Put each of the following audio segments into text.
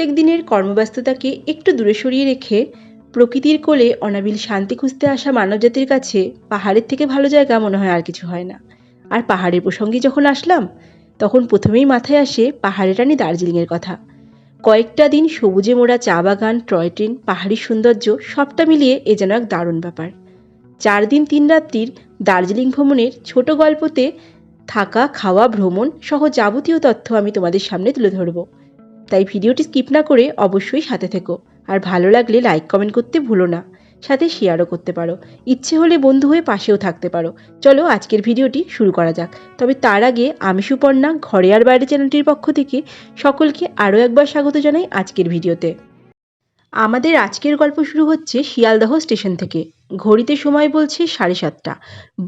প্রত্যেক দিনের কর্মব্যস্ততাকে একটু দূরে সরিয়ে রেখে প্রকৃতির কোলে অনাবিল শান্তি খুঁজতে আসা মানবজাতির কাছে পাহাড়ের থেকে ভালো জায়গা মনে হয় আর কিছু হয় না। আর পাহাড়ের প্রসঙ্গে যখন আসলাম, তখন প্রথমেই মাথায় আসে পাহাড়ের রানী দার্জিলিংয়ের কথা। কয়েকটা দিন সবুজে মোড়া চা বাগান, টয় ট্রেন, পাহাড়ি সৌন্দর্য সবটা মিলিয়ে এ যেন এক দারুণ ব্যাপার। 4 দিন 3 রাত্রির দার্জিলিং ভ্রমণের ছোট গল্পতে থাকা, খাওয়া, ভ্রমণ সহ যাবতীয় তথ্য আমি তোমাদের সামনে তুলে ধরব। তাই ভিডিওটি স্কিপ না করে অবশ্যই সাথে থেকো। আর ভালো লাগলে লাইক কমেন্ট করতে ভুলো না, সাথে শেয়ারও করতে পারো। ইচ্ছে হলে বন্ধু হয়ে পাশেও থাকতে পারো। চলো আজকের ভিডিওটি শুরু করা যাক। তবে তার আগে আমি সুপর্ণা, ঘরে আর বাইরে চ্যানেলটির পক্ষ থেকে সকলকে আরও একবার স্বাগত জানাই আজকের ভিডিওতে। আমাদের আজকের গল্প শুরু হচ্ছে শিয়ালদহ স্টেশন থেকে। ঘড়িতে সময় বলছে 7:30।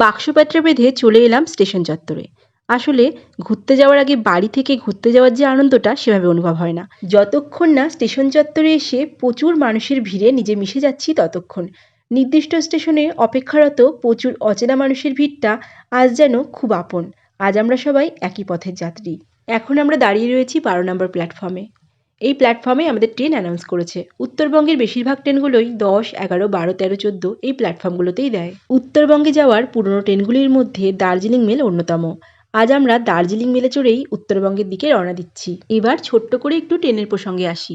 বাক্সপ্যাঁটরা বেঁধে চলে এলাম স্টেশন চত্বরে। আসলে ঘুরতে যাওয়ার আগে বাড়ি থেকে ঘুরতে যাওয়ার যে আনন্দটা সেভাবে অনুভব হয় না। যতক্ষণ না স্টেশন চত্বরে এসে প্রচুর মানুষের ভিড়ে নিজে মিশে যাচ্ছি ততক্ষণ। নির্দিষ্ট স্টেশনে অপেক্ষারত প্রচুর অচেনা মানুষের ভিড়টা আজ যেন খুব আপন। আজ আমরা সবাই একই পথের যাত্রী। এখন আমরা দাঁড়িয়ে রয়েছি 12 নম্বর প্ল্যাটফর্মে। এই প্ল্যাটফর্মে আমাদের ট্রেন অ্যানাউন্স করেছে। উত্তরবঙ্গের বেশিরভাগ ট্রেনগুলোই 10, 11, 12, 13, 14 এই প্ল্যাটফর্মগুলোতেই দেয়। উত্তরবঙ্গে যাওয়ার পুরনো ট্রেনগুলির মধ্যে দার্জিলিং মেল অন্যতম। আজ আমরা দার্জিলিং মেলে চড়েই উত্তরবঙ্গের দিকে রওনা দিচ্ছি। এবার ছোট্ট করে একটু ট্রেনের প্রসঙ্গে আসি।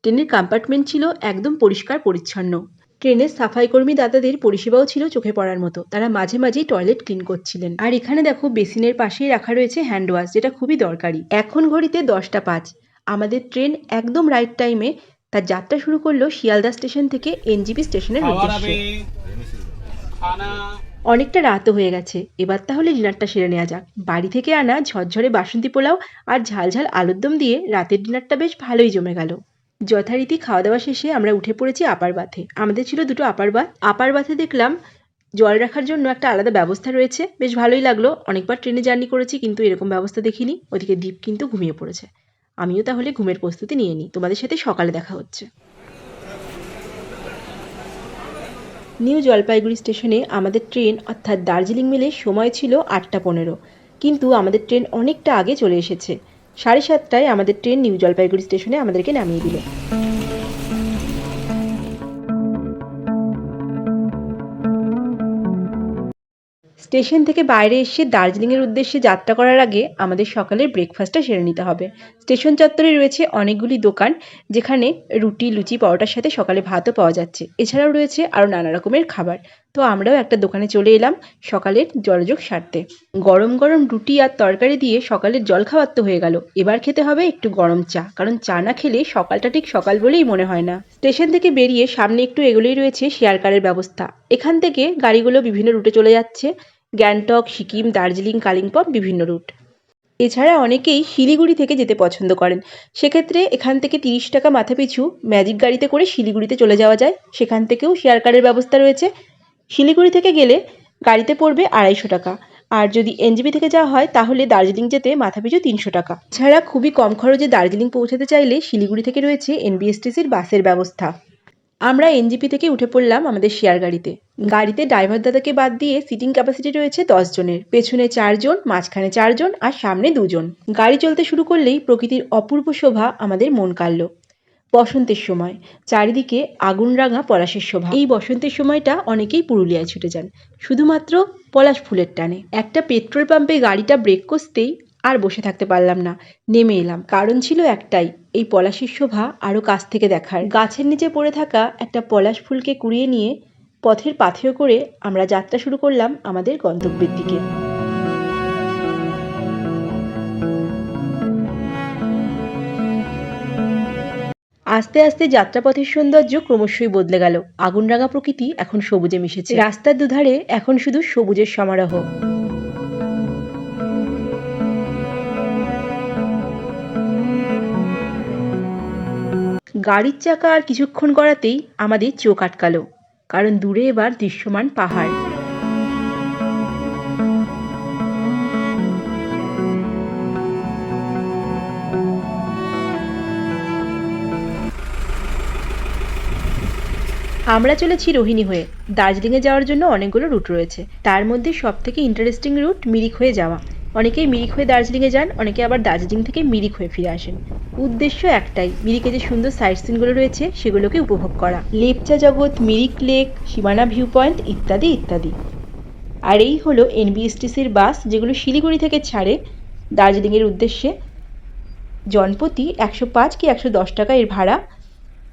ট্রেনের কম্পার্টমেন্ট ছিল একদম পরিষ্কার পরিচ্ছন্ন। ট্রেনের সাফাই কর্মী দাদাদের পরিষেবাও ছিল চোখে পড়ার মতো। তারা মাঝে মাঝেই টয়লেট ক্লিন করছিলেন। আর এখানে দেখো বেসিনের পাশেই রাখা রয়েছে হ্যান্ড ওয়াশ, যেটা খুবই দরকারি। এখন ঘড়িতে 10টা 5। আমাদের ট্রেন একদম রাইট টাইমে তার যাত্রা শুরু করলো শিয়ালদা স্টেশন থেকে এনজিপি স্টেশনের উদ্দেশ্যে। অনেকটা রাতও হয়ে গেছে, এবার তাহলে ডিনারটা সেরে নেওয়া যাক। বাড়ি থেকে আনা ঝরঝরে বাসন্তী পোলাও আর ঝাল ঝাল আলুর দম দিয়ে রাতের ডিনারটা বেশ ভালোই জমে গেল। যথারীতি খাওয়া দাওয়া শেষে আমরা উঠে পড়েছি আপার বাথে। আমাদের ছিল 2টো আপার বাথ। আপার বাথে দেখলাম জল রাখার জন্য একটা আলাদা ব্যবস্থা রয়েছে, বেশ ভালোই লাগলো। অনেকবার ট্রেনে জার্নি করেছি কিন্তু এরকম ব্যবস্থা দেখিনি। ওদিকে দীপ কিন্তু ঘুমিয়ে পড়েছে। আমিও তাহলে ঘুমের প্রস্তুতি নিয়ে নিই। তোমাদের সাথে সকালে দেখা হচ্ছে। নিউ জলপাইগুড়ি স্টেশনে আমাদের ট্রেন অর্থাৎ দার্জিলিং মেলের সময় ছিল 8টা 15, কিন্তু আমাদের ট্রেন অনেকটা আগে চলে এসেছে। 7:30টায় আমাদের ট্রেন নিউ জলপাইগুড়ি স্টেশনে আমাদেরকে নামিয়ে দিল। স্টেশন থেকে বাইরে এসে দার্জিলিংয়ের উদ্দেশ্যে যাত্রা করার আগে আমাদের সকালের ব্রেকফাস্টটা সেরে নিতে হবে। স্টেশন চত্বরে রয়েছে অনেকগুলি দোকান, যেখানে রুটি, লুচি, পরোটার সাথে সকালে ভাতও পাওয়া যাচ্ছে। এছাড়াও রয়েছে আরও নানা রকমের খাবার। তো আমরাও একটা দোকানে চলে এলাম সকালের জলযোগ সারতে। গরম গরম রুটি আর তরকারি দিয়ে সকালের জল খাওয়ার তো হয়ে গেল। এবার খেতে হবে একটু গরম চা, কারণ চা না খেলে সকালটা ঠিক সকাল বলেই মনে হয় না। স্টেশন থেকে বেরিয়ে সামনে একটু এগোলেই রয়েছে শেয়ার কারের ব্যবস্থা। এখান থেকে গাড়িগুলো বিভিন্ন রুটে চলে যাচ্ছে। গ্যাংটক, সিকিম, দার্জিলিং, কালিম্পং বিভিন্ন রুট। এছাড়া অনেকেই শিলিগুড়ি থেকে যেতে পছন্দ করেন। সেক্ষেত্রে এখান থেকে 30 টাকা মাথাপিছু ম্যাজিক গাড়িতে করে শিলিগুড়িতে চলে যাওয়া যায়। সেখান থেকেও শেয়ার কারের ব্যবস্থা রয়েছে। শিলিগুড়ি থেকে গেলে গাড়িতে পড়বে 250 টাকা। আর যদি এনজিপি থেকে যাওয়া হয় তাহলে দার্জিলিং যেতে মাথাপিছু 300 টাকা। এছাড়া খুবই কম খরচে দার্জিলিং পৌঁছাতে চাইলে শিলিগুড়ি থেকে রয়েছে এনবিএসটিসির বাসের ব্যবস্থা। আমরা এনজিপি থেকে উঠে পড়লাম আমাদের শেয়ার গাড়িতে। গাড়িতে ড্রাইভার দাদাকে বাদ দিয়ে সিটিং ক্যাপাসিটি রয়েছে 10 জনের। পেছনে 4 জন, মাঝখানে 4 জন আর সামনে 2 জন। গাড়ি চলতে শুরু করলেই প্রকৃতির অপূর্ব শোভা আমাদের মন কাড়ল। বসন্তের সময়, চারিদিকে আগুন রাঙা পলাশের শোভা। এই বসন্তের সময়টা অনেকেই পুরুলিয়ায় ছুটে যান শুধুমাত্র পলাশ ফুলের টানে। একটা পেট্রোল পাম্পে গাড়িটা ব্রেক কষতেই আর বসে থাকতে পারলাম না, নেমে এলাম। কারণ ছিল একটাই, এই পলাশের শোভা আরও কাছ থেকে দেখার। গাছের নিচে পড়ে থাকা একটা পলাশ ফুলকে কুড়িয়ে নিয়ে পথের পাথেয় করে আমরা যাত্রা শুরু করলাম আমাদের গন্তব্যের দিকে। আস্তে আস্তে যাত্রাপথের সৌন্দর্য ক্রমশই বদলে গেল। আগুনরাঙা প্রকৃতি এখন সবুজে মিশেছে। রাস্তার দুধারে এখন শুধু সবুজের সমারোহ। গাড়ির চাকা আর কিছুক্ষণ গড়াতেই আমাদের চোখ আটকালো, কারণ দূরে এবার দৃশ্যমান পাহাড়। আমরা চলেছি রোহিণী হয়ে। দার্জিলিংয়ে যাওয়ার জন্য অনেকগুলো রুট রয়েছে, তার মধ্যে সবথেকে ইন্টারেস্টিং রুট মিরিক হয়ে যাওয়া। অনেকেই মিরিক হয়ে দার্জিলিংয়ে যান, অনেকে আবার দার্জিলিং থেকে মিরিক হয়ে ফিরে আসেন। উদ্দেশ্য একটাই, মিরিকে যে সুন্দর সাইট সিনগুলো রয়েছে সেগুলোকে উপভোগ করা। লেপচা জগৎ, মিরিক লেক, সীমানা ভিউ পয়েন্ট ইত্যাদি ইত্যাদি। আর এই হলো এনবিএসটিসির বাস, যেগুলো শিলিগুড়ি থেকে ছাড়ে দার্জিলিংয়ের উদ্দেশ্যে। জনপ্রতি 105 কি 110 টাকা এর ভাড়া।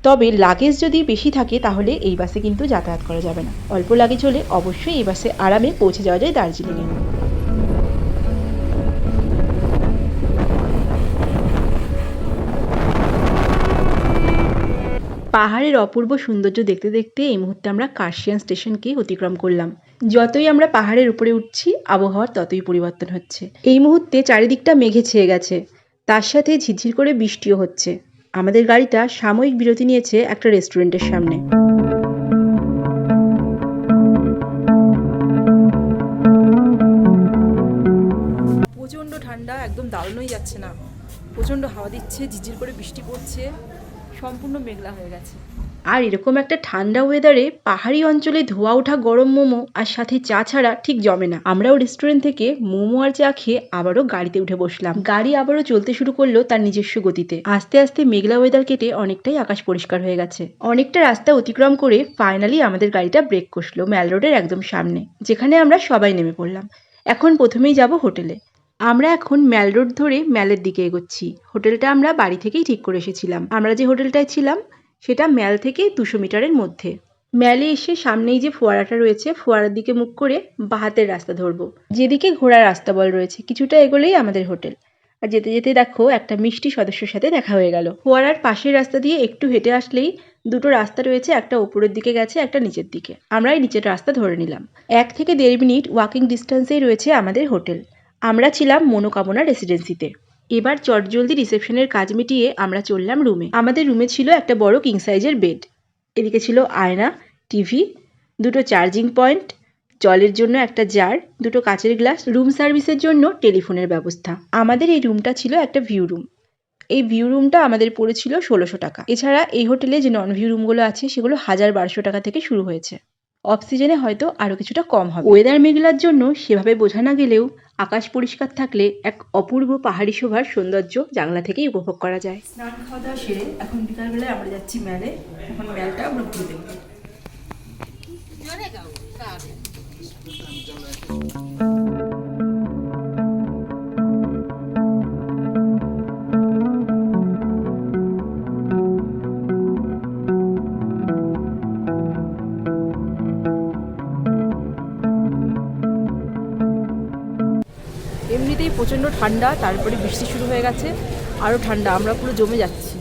তবে লাগেজ যদি বেশি থাকে তাহলে এই বাসে কিন্তু যাতায়াত করা যাবে না। অল্প লাগেজ হলে অবশ্যই এই বাসে আরামে পৌঁছে যাওয়া যায় দার্জিলিংয়ে। পাহাড়ের অপূর্ব সৌন্দর্য দেখতে দেখতে এই মুহূর্তে আমরা কার্শিয়াং স্টেশনকে অতিক্রম করলাম। যতই আমরা পাহাড়ের উপরে উঠছি আবহাওয়ার ততই পরিবর্তন হচ্ছে। এই মুহূর্তে চারিদিকটা মেঘে ছেয়ে গেছে, তার সাথে ঝিরঝির করে বৃষ্টিও হচ্ছে। আমাদের গাড়িটা সাময়িক বিরতি নিয়েছে একটা রেস্টুরেন্টের সামনে। প্রচণ্ড ঠান্ডা, একদম দাঁড়ানোই যাচ্ছে না। প্রচণ্ড হাওয়া দিচ্ছে, ঝিরঝির করে বৃষ্টি পড়ছে, সম্পূর্ণ মেঘলা হয়ে গেছে। আর এরকম একটা ঠান্ডা ওয়েদারে পাহাড়ি অঞ্চলে ধোয়া ওঠা গরম মোমো আর সাথে চা ছাড়া ঠিক জমে না। আমরাও রেস্টুরেন্ট থেকে মোমো আর চা খেয়ে আবারও গাড়িতে উঠে বসলাম। গাড়ি আবারও চলতে শুরু করলো তার নিজস্ব গতিতে। আস্তে আস্তে মেঘলা ওয়েদার কেটে অনেকটাই আকাশ পরিষ্কার হয়ে গেছে। অনেকটা রাস্তা অতিক্রম করে ফাইনালি আমাদের গাড়িটা ব্রেক কষলো ম্যাল রোডের একদম সামনে, যেখানে আমরা সবাই নেমে পড়লাম। এখন প্রথমেই যাব হোটেলে। আমরা এখন ম্যাল রোড ধরে ম্যালের দিকে এগোচ্ছি। হোটেলটা আমরা বাড়ি থেকেই ঠিক করে এসেছিলাম। আমরা যে হোটেলটায় ছিলাম সেটা ম্যাল থেকে 200 মিটারের মধ্যে। ম্যালে এসে সামনেই যে ফোয়ারাটা রয়েছে, ফোয়ারার দিকে মুখ করে বাহাতের রাস্তা ধরবো, যেদিকে ঘোড়ার রাস্তা বল রয়েছে। কিছুটা এগোলেই আমাদের হোটেল। আর যেতে যেতে দেখো একটা মিষ্টি সদস্যর সাথে দেখা হয়ে গেল। ফোয়ারার পাশের রাস্তা দিয়ে একটু হেঁটে আসলেই দুটো রাস্তা রয়েছে, একটা ওপরের দিকে গেছে, একটা নিচের দিকে। আমরা এই নিচের রাস্তা ধরে নিলাম। 1 থেকে 1.5 মিনিট ওয়াকিং ডিস্টেন্সেই রয়েছে আমাদের হোটেল। আমরা ছিলাম মনোকামনা রেসিডেন্সিতে। এবার চটজলদি রিসেপশনের কাজ মিটিয়ে আমরা চললাম রুমে। আমাদের রুমে ছিল একটা বড় কিং সাইজের বেড, এদিকে ছিল আয়না, টিভি, দুটো চার্জিং পয়েন্ট, জলের জন্য একটা জার, দুটো কাচের গ্লাস, রুম সার্ভিসের জন্য টেলিফোনের ব্যবস্থা। আমাদের এই রুমটা ছিল একটা ভিউ রুম। এই ভিউ রুমটা আমাদের পড়েছিল 1600 টাকা। এছাড়া এই হোটেলে যে নন ভিউ রুমগুলো আছে সেগুলো 1200 টাকা থেকে শুরু হয়েছে। অফ সিজনে হয়তো আরও কিছুটা কম হবে। ওয়েদার মেঘলার জন্য সেভাবে বোঝা না গেলেও আকাশ পরিষ্কার থাকলে এক অপূর্ব পাহাড়ি শোভার সৌন্দর্য জানলা থেকেই উপভোগ করা যায়। স্নান খাওয়া দাওয়া সেরে এখন বিকালবেলায় আমরা যাচ্ছি ম্যালে। এখন ম্যালটা আমরা ঘুরে দেখব। এমনিতেই প্রচণ্ড ঠান্ডা, তারপরে বৃষ্টি শুরু হয়ে গেছে, আরও ঠান্ডা, আমরা পুরো জমে যাচ্ছি।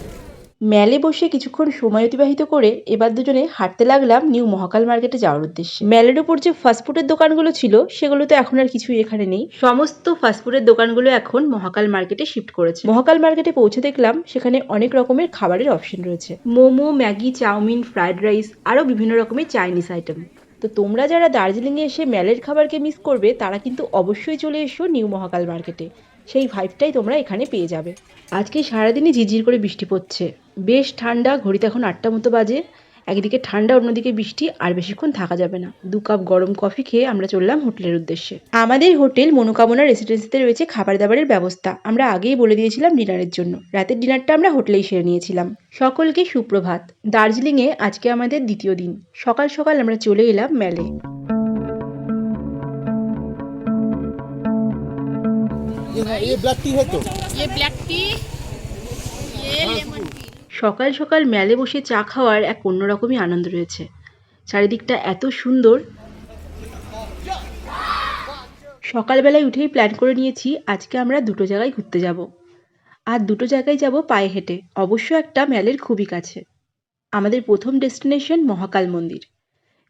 ম্যালে বসে কিছুক্ষণ সময় অতিবাহিত করে এবার দুজনে হাঁটতে লাগলাম নিউ মহাকাল মার্কেটে যাওয়ার উদ্দেশ্যে। ম্যালের ওপর যে ফাস্টফুডের দোকানগুলো ছিল সেগুলো তো এখন আর কিছুই এখানে নেই। সমস্ত ফাস্টফুডের দোকানগুলো এখন মহাকাল মার্কেটে শিফট করেছে। মহাকাল মার্কেটে পৌঁছে দেখলাম সেখানে অনেক রকমের খাবারের অপশন রয়েছে। Momo, Maggi, chowmein, fried rice, আরও বিভিন্ন রকমের চাইনিজ আইটেম। তো তোমরা যারা দার্জিলিংয়ে এসে ম্যালের খাবারকে মিস করবে তারা কিন্তু অবশ্যই চলে এসো নিউ মহাকাল মার্কেটে। সেই ভাইবটাই তোমরা এখানে পেয়ে যাবে। আজকে সারাদিনই ঝিরঝির করে বৃষ্টি পড়ছে, বেশ ঠান্ডা। ঘড়িতে এখন 8টা মতো বাজে। একদিকে ঠান্ডা, অন্যদিকে বৃষ্টি, আর বেশিক্ষণ থাকা যাবে না। 2 কাপ গরম কফি খেয়ে আমরা চললাম হোটেলের উদ্দেশ্যে। আমাদের হোটেল মনোকামনা রেসিডেন্সিতে রয়েছে খাবার দাবারের ব্যবস্থা। আমরা আগেই বলে দিয়েছিলাম ডিনারের জন্য। রাতের ডিনারটা আমরা হোটেলেই সেরে নিয়েছিলাম। সকলকে সুপ্রভাত। দার্জিলিংয়ে আজকে আমাদের দ্বিতীয় দিন। সকাল সকাল আমরা চলে এলাম ম্যালে। ये ब्लैक टी है तो ये ब्लैक टी, ये लेमन टी। সকাল সকাল ম্যালে বসে চা খাওয়ার এক অন্যরকমই আনন্দ রয়েছে। চারিদিকটা এত সুন্দর। সকালবেলায় উঠেই প্ল্যান করে নিয়েছি আজকে আমরা দুটো জায়গায় ঘুরতে যাব। আর দুটো জায়গায় যাব পায়ে হেঁটে, অবশ্য একটা ম্যালের খুবই কাছে। আমাদের প্রথম ডেস্টিনেশন মহাকাল মন্দির।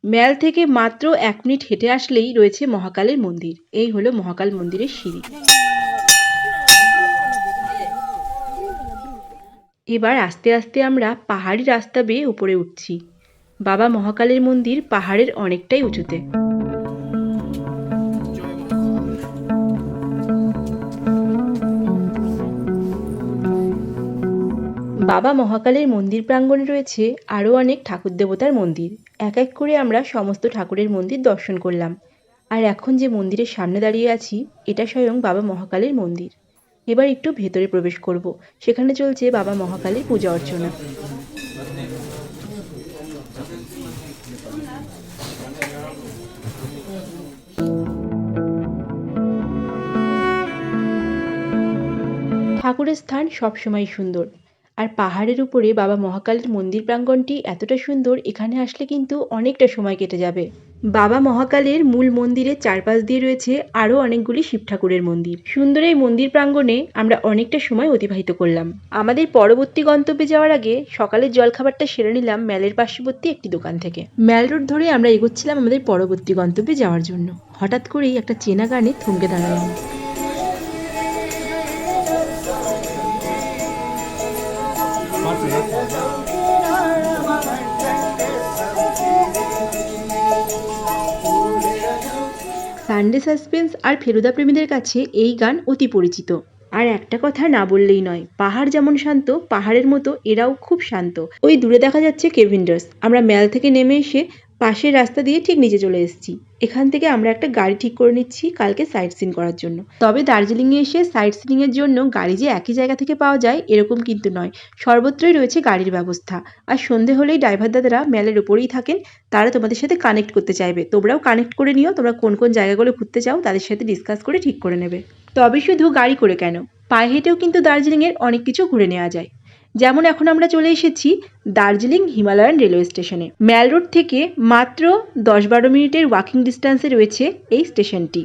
ম্যাল থেকে মাত্র 1 মিনিট হেঁটে আসলেই রয়েছে মহাকালের মন্দির। এই হলো মহাকাল মন্দিরের সিঁড়ি। এবার আস্তে আস্তে আমরা পাহাড়ি রাস্তা বেয়ে উপরে উঠছি। বাবা মহাকালের মন্দির পাহাড়ের অনেকটাই উঁচুতে। বাবা মহাকালের মন্দির প্রাঙ্গণে রয়েছে আরও অনেক ঠাকুর দেবতার মন্দির। এক এক করে আমরা সমস্ত ঠাকুরের মন্দির দর্শন করলাম। আর এখন যে মন্দিরের সামনে দাঁড়িয়ে আছি এটা স্বয়ং বাবা মহাকালের মন্দির। এবার একটু ভেতরে প্রবেশ করব। সেখানে চলছে বাবা মহাকালের পূজা অর্চনা। ঠাকুরের স্থান সবসময় সুন্দর, আর পাহাড়ের উপরে বাবা মহাকালের মন্দির প্রাঙ্গণটি এতটা সুন্দর, এখানে আসলে কিন্তু অনেকটা সময় কেটে যাবে। বাবা মহাকালের মূল মন্দিরের চারপাশ দিয়ে রয়েছে আরও অনেকগুলি শিব ঠাকুরের মন্দির। সুন্দর এই মন্দির প্রাঙ্গণে আমরা অনেকটা সময় অতিবাহিত করলাম। আমাদের পরবর্তী গন্তব্যে যাওয়ার আগে সকালের জলখাবারটা সেরে নিলাম ম্যালের পার্শ্ববর্তী একটি দোকান থেকে। ম্যাল রোড ধরে আমরা এগোচ্ছিলাম আমাদের পরবর্তী গন্তব্যে যাওয়ার জন্য। হঠাৎ করেই একটা চেনা গানে থমকে দাঁড়ালাম। সানডে সাসপেন্স আর ফেলুদা প্রেমীদের কাছে এই গান অতি পরিচিত। আর একটা কথা না বললেই নয়, পাহাড় যেমন শান্ত, পাহাড়ের মতো এরাও খুব শান্ত। ওই দূরে দেখা যাচ্ছে কেভিন্ডার্স। আমরা ম্যাল থেকে নেমে এসে পাশের রাস্তা দিয়ে ঠিক নিচে চলে এসেছি। এখান থেকে আমরা একটা গাড়ি ঠিক করে নিচ্ছি কালকে সাইট সিন করার জন্য। তবে দার্জিলিংয়ে এসে সাইট সিনিংয়ের জন্য গাড়ি যে একই জায়গা থেকে পাওয়া যায় এরকম কিন্তু নয়, সর্বত্রই রয়েছে গাড়ির ব্যবস্থা। আর সন্ধে হলেই ড্রাইভার দাদারা ম্যালের উপরেই থাকেন, তারা তোমাদের সাথে কানেক্ট করতে চাইবে। তোমরাও কানেক্ট করে নিও, তোমরা কোন কোন জায়গাগুলো ঘুরতে চাও তাদের সাথে ডিসকাস করে ঠিক করে নেবে। তবে শুধু গাড়ি করে কেন, পায়ে হেঁটেও কিন্তু দার্জিলিংয়ের অনেক কিছু ঘুরে নেওয়া যায়। যেমন এখন আমরা চলে এসেছি দার্জিলিং হিমালয়ান রেলওয়ে স্টেশনে। ম্যাল রোড থেকে মাত্র 10-12 মিনিটের ওয়াকিং ডিস্টেন্সে রয়েছে এই স্টেশনটি।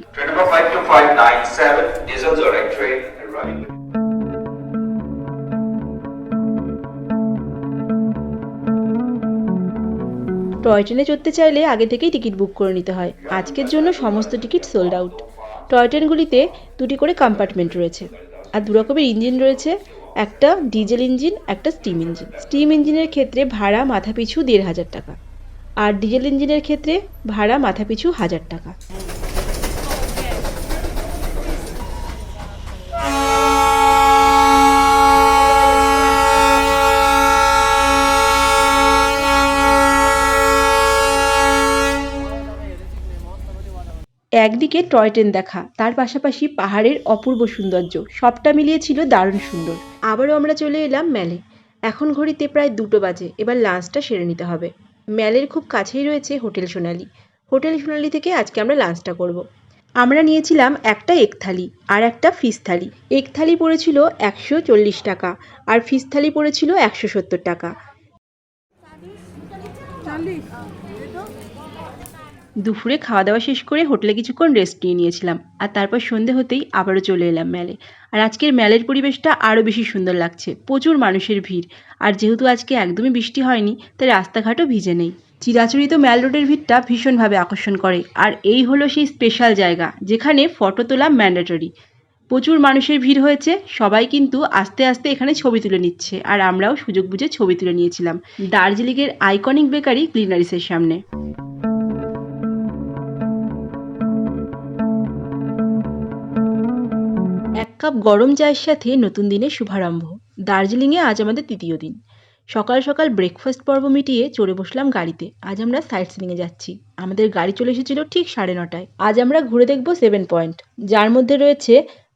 টয় ট্রেনে চড়তে চাইলে আগে থেকেই টিকিট বুক করে নিতে হয়। আজকের জন্য সমস্ত টিকিট সোল্ড আউট। টয় ট্রেনগুলিতে দুটি করে কম্পার্টমেন্ট রয়েছে, আর দু রকমের ইঞ্জিন রয়েছে, একটা ডিজেল ইঞ্জিন, একটা স্টিম ইঞ্জিন। স্টিম ইঞ্জিনের ক্ষেত্রে ভাড়া মাথাপিছু 1500 টাকা, আর ডিজেল ইঞ্জিনের ক্ষেত্রে ভাড়া মাথাপিছু 1000 টাকা। একদিকে টয় ট্রেন দেখা, তার পাশাপাশি পাহাড়ের অপূর্ব সৌন্দর্য, সবটা মিলিয়ে ছিল দারুণ সুন্দর। আবারও আমরা চলে এলাম ম্যালে। এখন ঘড়িতে প্রায় 2টো বাজে। এবার লাঞ্চটা সেরে নিতে হবে। ম্যালের খুব কাছেই রয়েছে হোটেল সোনালি। হোটেল সোনালি থেকে আজকে আমরা লাঞ্চটা করব। আমরা নিয়েছিলাম একটা এগ থালি আর একটা ফিশ থালি। এগ থালি পড়েছিল 140 টাকা, আর ফিশ থালি পড়েছিল 170 টাকা। দুপুরে খাওয়া দাওয়া শেষ করে হোটেলে কিছুক্ষণ রেস্ট নিয়েছিলাম, আর তারপর সন্ধে হতেই আবারও চলে এলাম ম্যালে। আর আজকের ম্যালের পরিবেশটা আরও বেশি সুন্দর লাগছে, প্রচুর মানুষের ভিড়। আর যেহেতু আজকে একদমই বৃষ্টি হয়নি, তাই রাস্তাঘাটও ভিজে নেই। চিরাচরিত ম্যাল রোডের ভিড়টা ভীষণভাবে আকর্ষণ করে। আর এই হলো সেই স্পেশাল জায়গা যেখানে ফটো তোলা ম্যান্ডেটরি। প্রচুর মানুষের ভিড় হয়েছে, সবাই কিন্তু আস্তে আস্তে এখানে ছবি তুলে নিচ্ছে, আর আমরাও সুযোগ বুঝে ছবি তুলে নিয়েছিলাম দার্জিলিংয়ের আইকনিক বেকারি গ্লিনারিসের সামনে। এক কাপ গরম চায়ের সাথে নতুন দিনের শুভারম্ভ। দার্জিলিংয়ে আজ আমাদের 3য় দিন। সকাল সকাল ব্রেকফাস্ট পর্ব মিটিয়ে চড়ে বসলাম গাড়িতে। আজ আমরা সাইট সিনিংয়ে যাচ্ছি। আমাদের গাড়ি চলে এসেছিল ঠিক 9:30টায়। আজ আমরা ঘুরে দেখব 7 পয়েন্ট, যার মধ্যে রয়েছে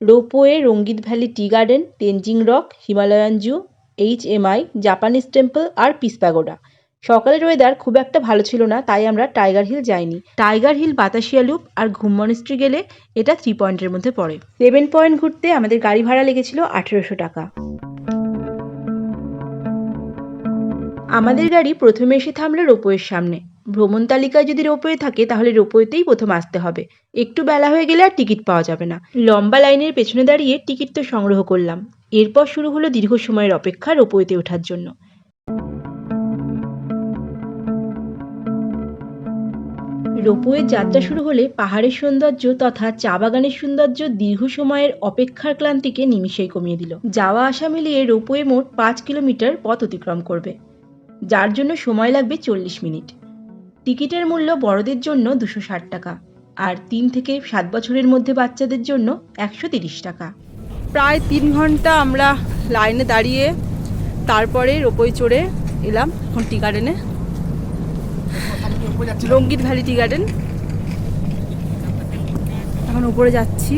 ropeway, Rangeet Valley Tea Garden, Tenzing Rock, Himalayan Zoo, HMI, Japanese Temple আর পিস প্যাগোডা। সকালের ওয়েদার খুব একটা ভালো ছিল না, তাই আমরা টাইগার হিল যাইনি। টাইগার হিল, বাতাসিয়া লুপ আর ঘুম মনেস্ট্রি গেলে এটা 3 পয়েন্টের মধ্যে পড়ে। 7 পয়েন্ট ঘুরতে আমাদের গাড়ি ভাড়া লেগেছিল 1800 টাকা। আমাদের গাড়ি প্রথমে এসে থামলো রোপওয়ের সামনে। ভ্রমণ তালিকায় যদি রোপওয়ে থাকে তাহলে রোপওয়েতেই প্রথম আসতে হবে। একটু বেলা হয়ে গেলে আর টিকিট পাওয়া যাবে না। লম্বা লাইনের পেছনে দাঁড়িয়ে টিকিট তো সংগ্রহ করলাম। এরপর শুরু হলো দীর্ঘ সময়ের অপেক্ষা রোপওয়েতে ওঠার জন্য। রোপওয়ের যাত্রা শুরু হলে পাহাড়ের সৌন্দর্য তথা চা বাগানের সৌন্দর্য দীর্ঘ সময়ের অপেক্ষার ক্লান্তিকে নিমিষেই কমিয়ে দিল। যাওয়া আসা মিলিয়ে রোপওয়ে মোট 5 কিলোমিটার পথ অতিক্রম করবে, যার জন্য সময় লাগবে 40 মিনিট। টিকিটের মূল্য বড়দের জন্য 260 টাকা, আর 3 থেকে 7 বছরের মধ্যে বাচ্চাদের জন্য 130 টাকা। প্রায় 3 ঘন্টা আমরা লাইনে দাঁড়িয়ে তারপরে রোপওয়ে চড়ে এলাম এখন টি গার্ডেনে, রঙ্গিত ভ্যালি টি গার্ডেন। এখন উপরে যাচ্ছি,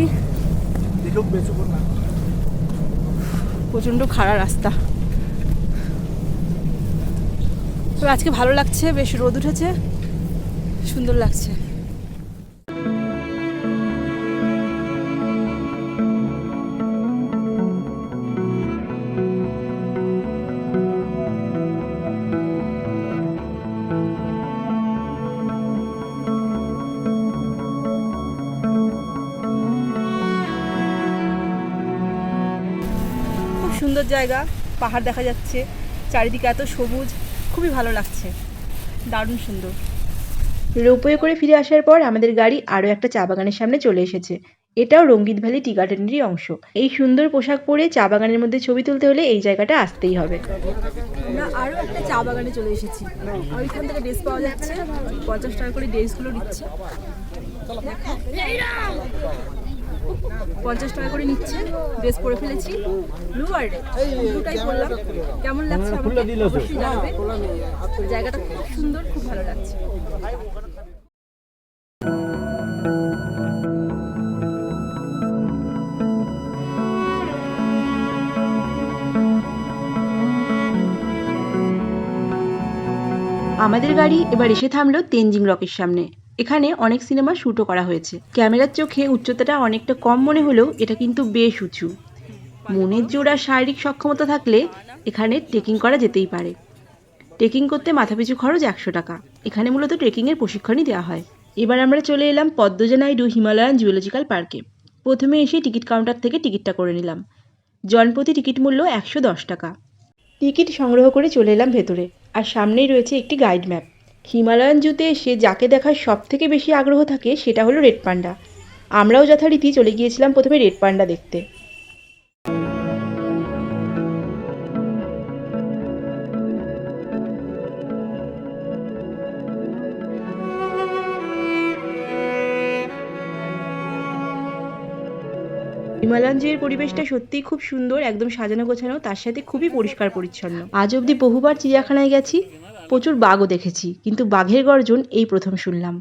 প্রচণ্ড খাড়া রাস্তা। তবে আজকে ভালো লাগছে, বেশ রোদ উঠেছে, সুন্দর লাগছে। সুন্দর জায়গা, পাহাড় দেখা যাচ্ছে, চারিদিকে এত সবুজ, খুবই ভালো লাগছে, দারুণ সুন্দর। রোপওয়ে করে ফিরে আসার পর আমাদের গাড়ি আরও একটা চা বাগানের সামনে চলে এসেছে। এটাও রঙ্গিত ভ্যালি টি গার্ডেনেরই অংশ। এই সুন্দর পোশাক পরে চা বাগানের মধ্যে ছবি তুলতে হলে এই জায়গাটা আসতেই হবে। আমরা আরও একটা চা বাগানে চলে এসেছি। ওইখান থেকে ড্রেস পাওয়া যাচ্ছে, 50 টাকা করে ড্রেসগুলো নিচ্ছে, 50 টাকা করে নিচ্ছে। ড্রেস পরে ফেলেছি, ব্লু আর রেড, দুটাই পরলাম। কেমন লাগছে আমাকে অবশ্যই জানাবে। জায়গাটা খুব সুন্দর, খুব ভালো লাগছে। আমাদের গাড়ি এবার এসে থামলো তেনজিং রকের সামনে। এখানে অনেক সিনেমা শ্যুটও করা হয়েছে। ক্যামেরার চোখে উচ্চতাটা অনেকটা কম মনে হলেও এটা কিন্তু বেশ উঁচু। মনের জোর আর শারীরিক সক্ষমতা থাকলে এখানে ট্রেকিং করা যেতেই পারে। ট্রেকিং করতে মাথাপিছু খরচ 100 টাকা। এখানে মূলত ট্রেকিংয়ের প্রশিক্ষণই দেওয়া হয়। এবার আমরা চলে এলাম পদ্মজা নাইডু হিমালয়ান জুওলজিক্যাল পার্কে। প্রথমে এসে টিকিট কাউন্টার থেকে টিকিটটা করে নিলাম। জনপ্রতি টিকিট মূল্য 110 টাকা। টিকিট সংগ্রহ করে চলে এলাম ভেতরে, আর সামনেই রয়েছে একটি গাইড ম্যাপ। হিমালয়ান জুতে এসে যাকে দেখার সব থেকে বেশি আগ্রহ থাকে সেটা হলো রেড পান্ডা। আমরাও যথারীতি চলে গিয়েছিলাম প্রথমে রেড পান্ডা দেখতে। হিমালয়ান জুয়ের পরিবেশটা সত্যিই খুব সুন্দর, একদম সাজানো গোছানো, তার সাথে খুবই পরিষ্কার পরিচ্ছন্ন। আজ অবধি বহুবার চিড়িয়াখানায় গেছি, প্রচুর বাঘও দেখেছি, কিন্তু বাঘের গর্জন এই প্রথম শুনলাম।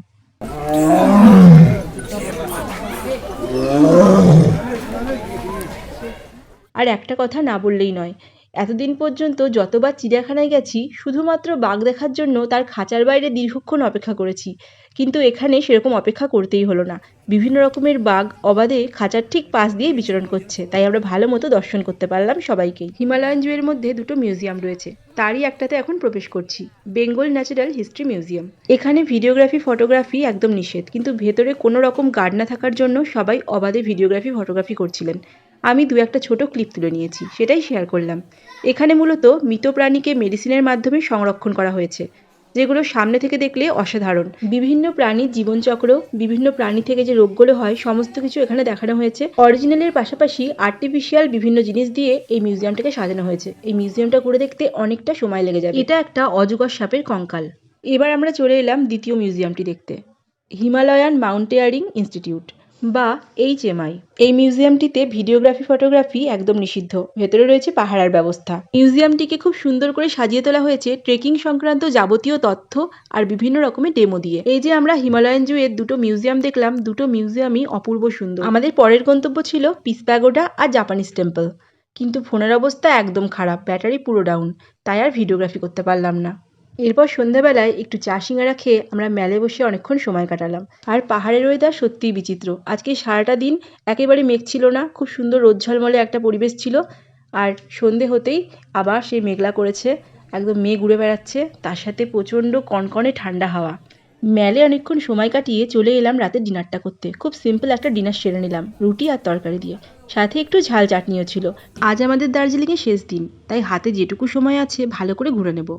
আর একটা কথা না বললেই নয়, এতদিন পর্যন্ত যতবার চিড়িয়াখানায় গেছি শুধুমাত্র বাঘ দেখার জন্য তার খাঁচার বাইরে দীর্ঘক্ষণ অপেক্ষা করেছি, কিন্তু এখানে সেরকম অপেক্ষা করতেই হলো না। বিভিন্ন রকমের বাঘ অবাধে খাঁচার ঠিক পাশ দিয়ে বিচরণ করছে, তাই আমরা ভালো মতো দর্শন করতে পারলাম সবাইকেই। হিমালয়ান জুয়ের মধ্যে দুটো মিউজিয়াম রয়েছে, তারই একটাতে এখন প্রবেশ করছি, বেঙ্গল ন্যাচারাল হিস্ট্রি মিউজিয়াম। এখানে ভিডিওগ্রাফি ফটোগ্রাফি একদম নিষেধ, কিন্তু ভেতরে কোনো রকম গার্ড না থাকার জন্য সবাই অবাধে ভিডিওগ্রাফি ফটোগ্রাফি করছিলেন। আমি দু একটা ছোট ক্লিপ তুলে নিয়েছি, সেটাই শেয়ার করলাম। এখানে মূলত মৃত প্রাণীকে মেডিসিনের মাধ্যমে সংরক্ষণ করা হয়েছে, যেগুলো সামনে থেকে দেখলে অসাধারণ। বিভিন্ন প্রাণীর জীবনচক্র, বিভিন্ন প্রাণী থেকে যে রোগগুলো হয় সমস্ত কিছু এখানে দেখানো হয়েছে। অরিজিনালের পাশাপাশি আর্টিফিশিয়াল বিভিন্ন জিনিস দিয়ে এই মিউজিয়ামটাকে সাজানো হয়েছে। এই মিউজিয়ামটা ঘুরে দেখতে অনেকটা সময় লেগে যাবে। এটা একটা অজগর সাপের কঙ্কাল। এবার আমরা চলে এলাম দ্বিতীয় মিউজিয়ামটি দেখতে, হিমালয়ান মাউন্টেয়ারিং ইনস্টিটিউট বা HMI। এই মিউজিয়ামটিতে ভিডিওগ্রাফি ফটোগ্রাফি একদম নিষিদ্ধ। ভেতরে রয়েছে পাহারার ব্যবস্থা। মিউজিয়ামটিকে খুব সুন্দর করে সাজিয়ে তোলা হয়েছে ট্রেকিং সংক্রান্ত যাবতীয় তথ্য আর বিভিন্ন রকমের ডেমো দিয়ে। এই যে আমরা হিমালয়ান জুয়ের দুটো মিউজিয়াম দেখলাম, দুটো মিউজিয়ামই অপূর্ব সুন্দর। আমাদের পরের গন্তব্য ছিল পিস প্যাগোডা আর জাপানিজ টেম্পল, কিন্তু ফোনের অবস্থা একদম খারাপ, ব্যাটারি পুরো ডাউন, তাই আর ভিডিওগ্রাফি করতে পারলাম না। এরপর সন্ধ্যাবেলায় একটু চা সিঙ্গারা খেয়ে আমরা মেলে বসে অনেকক্ষণ সময় কাটালাম। আর পাহাড়ের ওয়েদার সত্যিই বিচিত্র। আজকে সারাটা দিন একেবারে মেঘ ছিল না, খুব সুন্দর রোদ ঝলমলে একটা পরিবেশ ছিল। আর সন্ধে হতেই আবার সেই মেঘলা করেছে, একদম মেঘ উড়ে বেড়াচ্ছে, তার সাথে প্রচণ্ড কনকনে ঠান্ডা হাওয়া। মেলে অনেকক্ষণ সময় কাটিয়ে চলে এলাম রাতে ডিনারটা করতে। খুব সিম্পল একটা ডিনার সেরে নিলাম, রুটি আর তরকারি দিয়ে, সাথে একটু ঝাল চাটনিও ছিল। আজ আমাদের দার্জিলিংয়ে শেষ দিন, তাই হাতে যেটুকু সময় আছে ভালো করে ঘুরে নেব।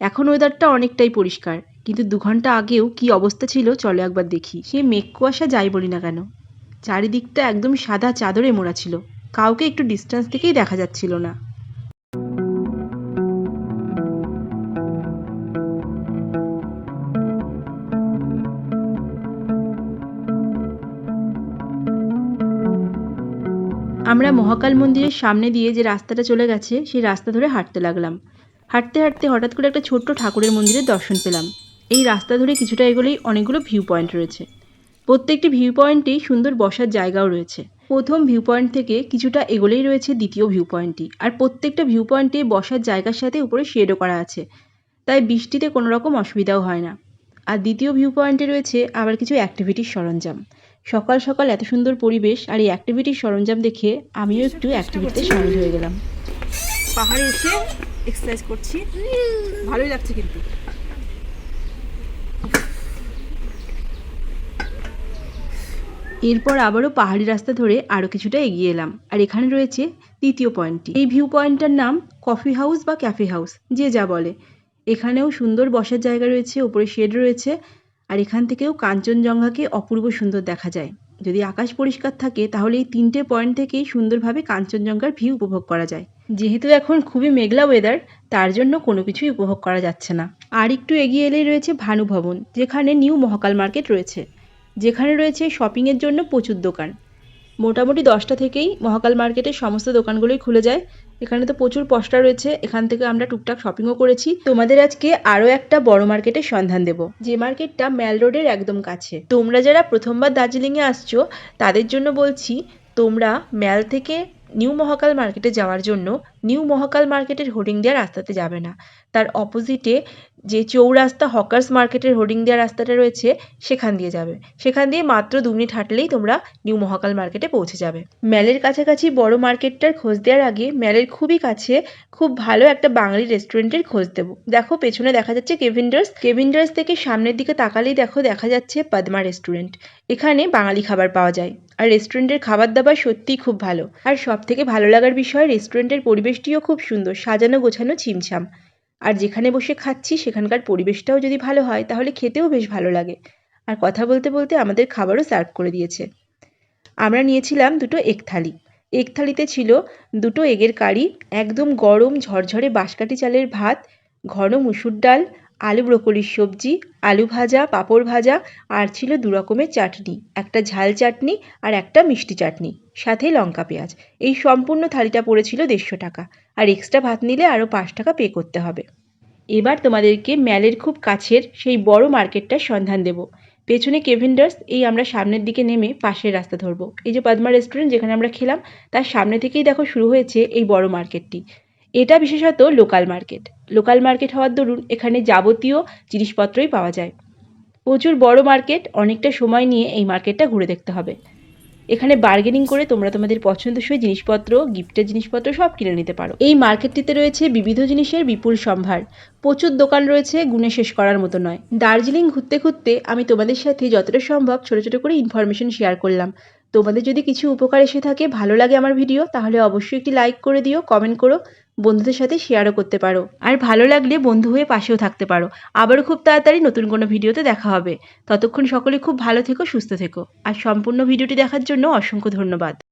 এখন ওয়েদারটা অনেকটাই পরিষ্কার, কিন্তু 2 ঘন্টা আগেও কি অবস্থা ছিল চলো একবার দেখি। সে মেঘ কুয়াশা যাই বলি না কেন, চারিদিকটা একদম সাদা চাদরে মোড়া ছিল, কাউকে একটু ডিস্টেন্স থেকেই দেখা যাচ্ছিল না। আমরা মহাকাল মন্দিরের সামনে দিয়ে যে রাস্তাটা চলে গেছে সেই রাস্তা ধরে হাঁটতে লাগলাম। হাঁটতে হাঁটতে হঠাৎ করে একটা ছোট্ট ঠাকুরের মন্দিরের দর্শন পেলাম। এই রাস্তা ধরে কিছুটা এগোলেই অনেকগুলো ভিউ পয়েন্ট রয়েছে। প্রত্যেকটি ভিউ পয়েন্টেই সুন্দর বসার জায়গাও রয়েছে। প্রথম ভিউ পয়েন্ট থেকে কিছুটা এগোলেই রয়েছে দ্বিতীয় ভিউ পয়েন্টটি, আর প্রত্যেকটা ভিউ পয়েন্টে বসার জায়গার সাথে উপরে শেডও করা আছে, তাই বৃষ্টিতে কোনো রকম অসুবিধাও হয় না। আর দ্বিতীয় ভিউ পয়েন্টে রয়েছে আবার কিছু অ্যাক্টিভিটির সরঞ্জাম। সকাল সকাল এত সুন্দর পরিবেশ আর এই অ্যাক্টিভিটির সরঞ্জাম দেখে আমিও একটু অ্যাক্টিভিটিতে সামিল হয়ে গেলাম। পাহাড়ে এসে এক্সারসাইজ করছি, ভালোই লাগছে কিন্তু। এরপর আবারও পাহাড়ি রাস্তা ধরে আরও কিছুটা এগিয়ে এলাম, আর এখানে রয়েছে তৃতীয় পয়েন্টটি। এই ভিউ পয়েন্টটার নাম কফি হাউস বা ক্যাফে হাউস, যে যা বলে। এখানেও সুন্দর বসার জায়গা রয়েছে, উপরে শেড রয়েছে, আর এখান থেকেও কাঞ্চনজঙ্ঘাকে অপূর্ব সুন্দর দেখা যায়। যদি আকাশ পরিষ্কার থাকে তাহলে এই 3টে পয়েন্ট থেকেই সুন্দরভাবে কাঞ্চনজঙ্ঘার ভিউ উপভোগ করা যায়। যেহেতু এখন খুবই মেঘলা ওয়েদার, তার জন্য কোনো কিছুই উপভোগ করা যাচ্ছে না। আর একটু এগিয়ে এলেই রয়েছে ভানু ভবন, যেখানে নিউ মহাকাল মার্কেট রয়েছে, যেখানে রয়েছে শপিংয়ের জন্য প্রচুর দোকান। মোটামুটি 10টা থেকেই মহাকাল মার্কেটের সমস্ত দোকানগুলোই খুলে যায়। এখানে তো প্রচুর পোস্টার রয়েছে, এখান থেকে আমরা টুকটাক শপিংও করেছি। তোমাদের আজকে আরও একটা বড় মার্কেটের সন্ধান দেব, যে মার্কেটটা ম্যাল রোডের একদম কাছে। তোমরা যারা প্রথমবার দার্জিলিংয়ে আসছো তাদের জন্য বলছি, তোমরা ম্যাল থেকে নিউ মহাকাল মার্কেটে যাওয়ার জন্য নিউ মহাকাল মার্কেটের হোর্ডিং দেওয়া রাস্তাতে যাবে না, তার অপোজিটে যে চৌরাস্তা হকার্স মার্কেটের হোর্ডিং দেওয়া রাস্তাটা রয়েছে সেখান দিয়ে যাবে। সেখান দিয়ে মাত্র 2 মিনিট হাঁটলেই তোমরা নিউ মহাকাল মার্কেটে পৌঁছে যাবে। ম্যালের কাছাকাছি বড় মার্কেটটার খোঁজ দেওয়ার আগে ম্যালের খুবই কাছে খুব ভালো একটা বাঙালি রেস্টুরেন্টের খোঁজ দেব। দেখো পেছনে দেখা যাচ্ছে কেভিন্ডার্স থেকে সামনের দিকে তাকালেই দেখো দেখা যাচ্ছে পদ্মা রেস্টুরেন্ট। এখানে বাঙালি খাবার পাওয়া যায়, আর রেস্টুরেন্টের খাবার দাবার সত্যিই খুব ভালো। আর সব থেকে ভালো লাগার বিষয়, রেস্টুরেন্টের পরিবেশটিও খুব সুন্দর, সাজানো গোছানো ছিমছাম। আর যেখানে বসে খাচ্ছি সেখানকার পরিবেশটাও যদি ভালো হয় তাহলে খেতেও বেশ ভালো লাগে। আর কথা বলতে বলতে আমাদের খাবারও সার্ভ করে দিয়েছে। আমরা নিয়েছিলাম 2টো এগ থালি। এগ থালিতে ছিল 2টো এগের কারি, একদম গরম ঝরঝরে বাঁশকাঠি চালের ভাত, ঘন মুসুর ডাল, আলু ব্রোকলির সবজি, আলু ভাজা, পাঁপড় ভাজা, আর ছিল 2 রকমের চাটনি, একটা ঝাল চাটনি আর একটা মিষ্টি চাটনি, সাথে লঙ্কা পেঁয়াজ। এই সম্পূর্ণ থালিটা পড়েছিল 150 টাকা, আর এক্সট্রা ভাত নিলে আরও 5 টাকা পে করতে হবে। এবার তোমাদেরকে ম্যালের খুব কাছের সেই বড় মার্কেটটার সন্ধান দেব। পেছনে কেভিন্ডার্স, এই আমরা সামনের দিকে নেমে পাশের রাস্তা ধরবো। এই যে পদ্মা রেস্টুরেন্ট যেখানে আমরা খেলাম, তার সামনে থেকেই দেখো শুরু হয়েছে এই বড় মার্কেটটি। এটা বিশেষত লোকাল মার্কেট হওয়ার দরুন এখানে যাবতীয় জিনিসপত্রই পাওয়া যায়। প্রচুর বড় মার্কেট, অনেকটা সময় নিয়ে এই মার্কেটটা ঘুরে দেখতে হবে। এখানে বার্গেনিং করে তোমরা তোমাদের পছন্দসই জিনিসপত্র, গিফটের জিনিসপত্র সব কিনে নিতে পারো। এই মার্কেটটিতে রয়েছে বিবিধ জিনিসের বিপুল সম্ভার, প্রচুর দোকান রয়েছে, গুণে শেষ করার মতো নয়। দার্জিলিং ঘুরতে ঘুরতে আমি তোমাদের সাথে যতটা সম্ভব ছোট ছোট করে ইনফরমেশন শেয়ার করলাম। তোমাদের যদি কিছু উপকার এসে থাকে, ভালো লাগে আমার ভিডিও, তাহলে অবশ্যই একটি লাইক করে দিও, কমেন্ট করো, বন্ধুদের সাথে শেয়ারও করতে পারো। আর ভালো লাগলে বন্ধু হয়ে পাশেও থাকতে পারো। আবারও খুব তাড়াতাড়ি নতুন কোনো ভিডিওতে দেখা হবে। ততক্ষণ সকলে খুব ভালো থেকো, সুস্থ থেকো। আর সম্পূর্ণ ভিডিওটি দেখার জন্য অসংখ্য ধন্যবাদ।